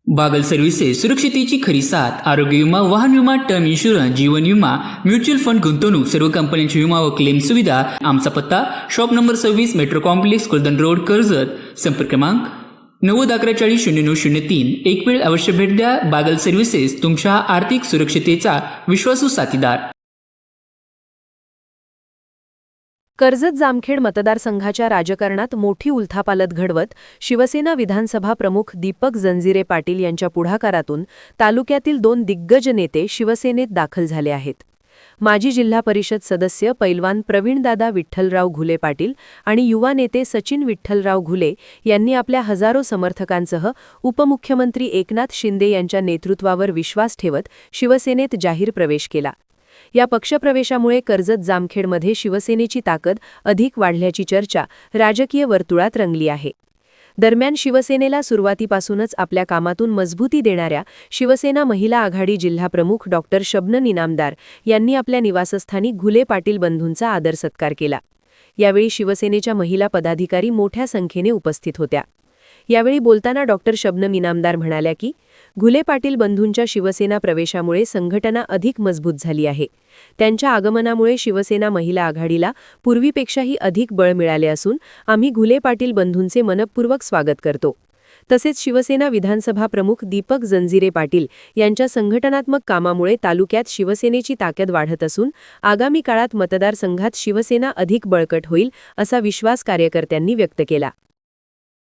Bagal services सुरक्षितेची खरी साथ। आरोग्य विमा, वाहन विमा, टर्म इन्शुरन्स, जीवन विमा, म्युच्युअल फंड, गुंतवणूक, सर्व कंपन्यांची विमा व क्लेम सुविधा। आमचा पत्ता shop number 26, metro complex, Kuldan road, Karjat. संपर्क क्रमांक 9011400903। एक वेळ अवश्य भेट द्या। बागल सर्व्हिसेस, तुमच्या आर्थिक सुरक्षितेचा विश्वासू साथीदार। कर्जत जामखेड मतदारसंघाच्या राजकारणात मोठी उलथापालथ घडवत शिवसेना विधानसभा प्रमुख दीपक जंजिरे पाटील यांच्या पुढाकारातून तालुक्यातील 2 दिग्गज नेते शिवसेनेत दाखल झाले आहेत। माजी जिल्हा परिषद सदस्य पैलवान प्रवीणदादा विठ्ठलराव घुले पाटील आणि युवा नेते सचिन विठ्ठलराव घुले यांनी आपल्या हजारो समर्थकांसह उपमुख्यमंत्री एकनाथ शिंदे यांच्या नेतृत्वावर विश्वास ठेवत शिवसेनेत जाहीर प्रवेश केला। या पक्षप्रवेशामुळे कर्जत जामखेडमध्ये शिवसेनेची ताकद अधिक वाढल्याची चर्चा राजकीय वर्तुळात रंगली आहे। दरम्यान शिवसेनेला सुरुवातीपासूनच आपल्या कामातून मजबूती देणाऱ्या शिवसेना महिला आघाडी जिल्हाप्रमुख डॉक्टर शबनम इनामदार यांनी आपल्या निवासस्थानी घुले पाटील बंधूंचा आदर सत्कार केला। यावेळी शिवसेनेच्या महिला पदाधिकारी मोठ्या संख्येने उपस्थित होत्या। यावेळी बोलताना डॉक्टर शबनम इनामदार म्हणाल्या की घुले पाटील बंधूंच्या शिवसेना प्रवेशामुळे संघटना अधिक मजबूत झाली आहे। त्यांच्या आगमनामुळे शिवसेना महिला आघाडीला पूर्वीपेक्षाही अधिक बळ मिळाले असून आम्ही घुले पाटील बंधूंचे मनपूर्वक स्वागत करतो। तसेच शिवसेना विधानसभा प्रमुख दीपक जंजिरे पाटील यांच्या संघटनात्मक कामामुळे तालुक्यात शिवसेनेची ताकद वाढत असून आगामी काळात मतदारसंघात शिवसेना अधिक बळकट होईल असा विश्वास कार्यकर्त्यांनी व्यक्त केला।